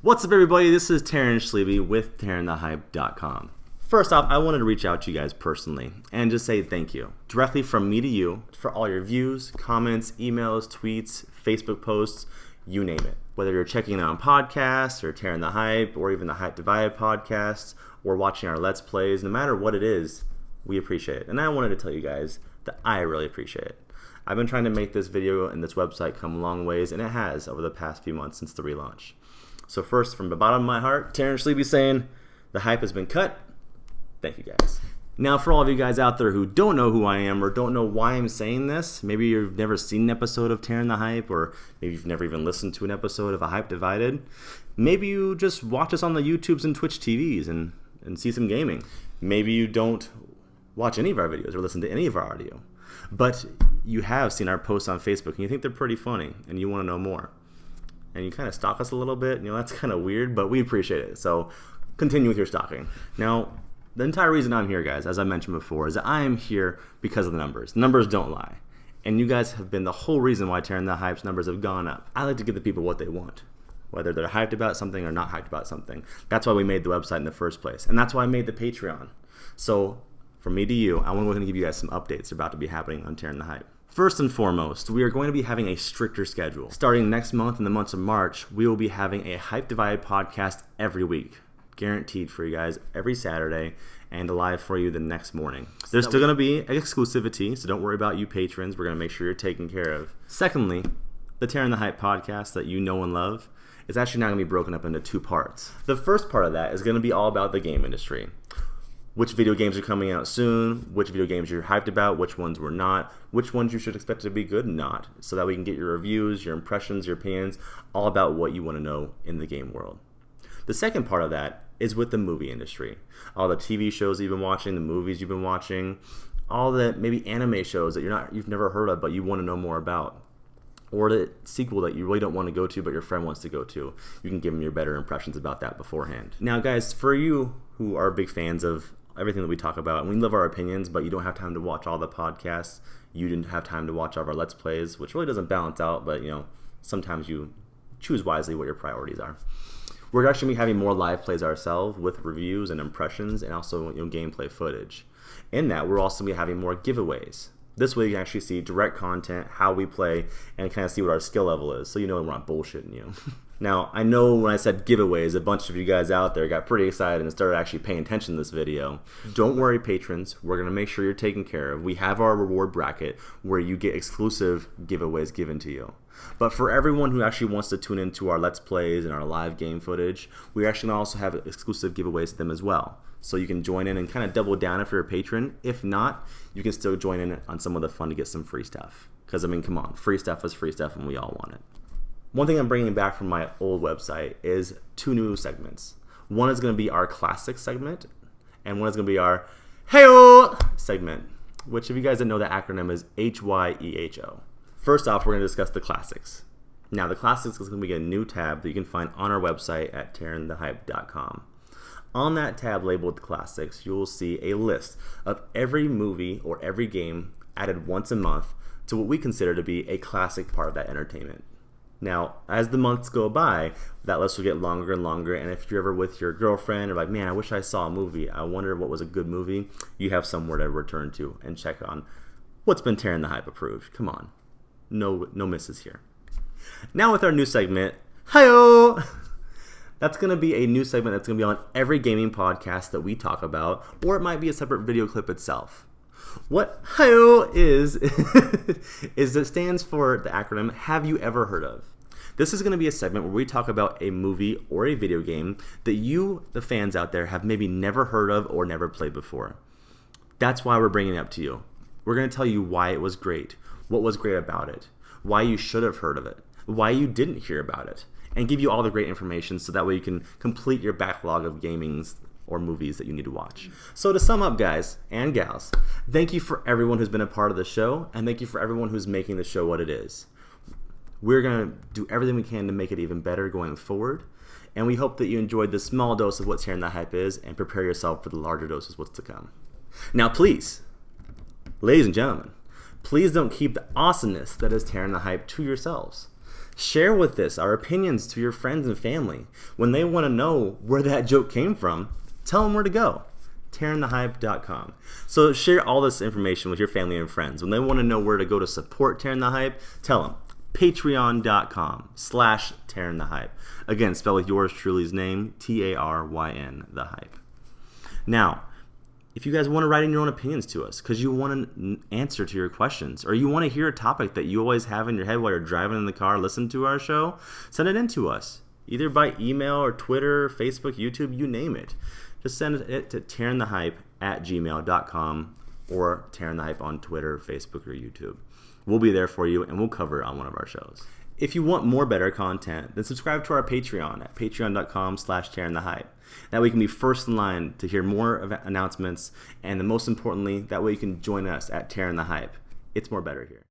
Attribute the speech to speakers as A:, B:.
A: What's up, everybody? This is Terrence Schliebe with TerranTheHype.com. First off, I wanted to reach out to you guys personally and just say thank you. Directly from me to you for all your views, comments, emails, tweets, Facebook posts, you name it. Whether you're checking it out on podcasts or Tearing the Hype or even the Hype Divided podcasts or watching our Let's Plays, no matter what it is, we appreciate it. And I wanted to tell you guys that I really appreciate it. I've been trying to make this video and this website come a long ways, and it has over the past few months since the relaunch. So first, from the bottom of my heart, Terrence Schliebe saying, the hype has been cut. Thank you guys. Now, for all of you guys out there who don't know who I am or don't know why I'm saying this, maybe you've never seen an episode of Tearing the Hype, or maybe you've never even listened to an episode of A Hype Divided. Maybe you just watch us on the YouTubes and Twitch TVs and see some gaming. Maybe you don't watch any of our videos or listen to any of our audio, but you have seen our posts on Facebook and you think they're pretty funny and you want to know more. And you kind of stalk us a little bit. That's kind of weird, but we appreciate it. So continue with your stalking. Now, the entire reason I'm here, guys, as I mentioned before, is that I am here because of the numbers. The numbers don't lie. And you guys have been the whole reason why Tearing the Hype's numbers have gone up. I like to give the people what they want, whether they're hyped about something or not hyped about something. That's why we made the website in the first place. And that's why I made the Patreon. So from me to you, I want to go ahead and give you guys some updates about to be happening on Tearing the Hype. First and foremost, we are going to be having a stricter schedule. Starting next month, in the month of March, we will be having a Hype Divided podcast every week. Guaranteed for you guys every Saturday and live for you the next morning. There's still going to be exclusivity, so don't worry about you patrons. We're going to make sure you're taken care of. Secondly, the Tearing the Hype podcast that you know and love is actually now going to be broken up into two parts. The first part of that is going to be all about the game industry. Which video games are coming out soon, which video games you're hyped about, which ones were not, which ones you should expect to be good and not, so that we can get your reviews, your impressions, your opinions, all about what you want to know in the game world. The second part of that is with the movie industry. All the TV shows you've been watching, the movies you've been watching, all the maybe anime shows that you've never heard of but you want to know more about. Or the sequel that you really don't want to go to but your friend wants to go to. You can give them your better impressions about that beforehand. Now guys, for you who are big fans of everything that we talk about, and we love our opinions, but you don't have time to watch all the podcasts, you didn't have time to watch all of our Let's Plays, which really doesn't balance out, but sometimes you choose wisely what your priorities are. We're actually going to be having more live plays ourselves with reviews and impressions and also gameplay footage. In that, we're also going to be having more giveaways. This way you can actually see direct content, how we play, and kind of see what our skill level is, so you know we're not bullshitting you. Now, I know when I said giveaways, a bunch of you guys out there got pretty excited and started actually paying attention to this video. Don't worry, patrons. We're going to make sure you're taken care of. We have our reward bracket where you get exclusive giveaways given to you. But for everyone who actually wants to tune into our Let's Plays and our live game footage, we actually also have exclusive giveaways to them as well. So you can join in and kind of double down if you're a patron. If not, you can still join in on some of the fun to get some free stuff. Because, come on, free stuff is free stuff and we all want it. One thing I'm bringing back from my old website is two new segments. One is going to be our classic segment, and one is going to be our Hey-O segment, which if you guys didn't know, the acronym is HYEHO. First off, we're going to discuss the classics. Now, the classics is going to be a new tab that you can find on our website at TerranTheHype.com. On that tab labeled Classics, you will see a list of every movie or every game added once a month to what we consider to be a classic part of that entertainment. Now, as the months go by, that list will get longer and longer, and if you're ever with your girlfriend or like, man, I wish I saw a movie, I wonder what was a good movie, you have somewhere to return to and check on what's been Tearing the Hype approved. Come on. No misses here. Now with our new segment, Hi-Oh! That's going to be a new segment that's going to be on every gaming podcast that we talk about, or it might be a separate video clip itself. What Hi-Oh is it stands for the acronym Have You Ever Heard Of? This is going to be a segment where we talk about a movie or a video game that you, the fans out there, have maybe never heard of or never played before. That's why we're bringing it up to you. We're going to tell you why it was great, what was great about it, why you should have heard of it, why you didn't hear about it, and give you all the great information so that way you can complete your backlog of gamings or movies that you need to watch. So to sum up, guys and gals, thank you for everyone who's been a part of the show, and thank you for everyone who's making the show what it is. We're going to do everything we can to make it even better going forward, and we hope that you enjoyed this small dose of what Tearing the Hype is and prepare yourself for the larger doses what's to come. Now please, ladies and gentlemen, please don't keep the awesomeness that is Tearing the Hype to yourselves. Share with us our opinions to your friends and family. When they want to know where that joke came from, tell them where to go. TearingTheHype.com. So share all this information with your family and friends. When they want to know where to go to support Tearing the Hype, tell them. Patreon.com/TearingTheHype. Again, spell with yours truly's name, Taryn, the Hype. Now, if you guys want to write in your own opinions to us because you want an answer to your questions, or you want to hear a topic that you always have in your head while you're driving in the car, listen to our show, send it in to us, either by email or Twitter, Facebook, YouTube, you name it. Just send it to tearingthehype@gmail.com or tearingthehype on Twitter, Facebook, or YouTube. We'll be there for you, and we'll cover it on one of our shows. If you want more better content, then subscribe to our Patreon at patreon.com/tearingthehype. That way you can be first in line to hear more announcements, and most importantly, that way you can join us at Tearing the Hype. It's more better here.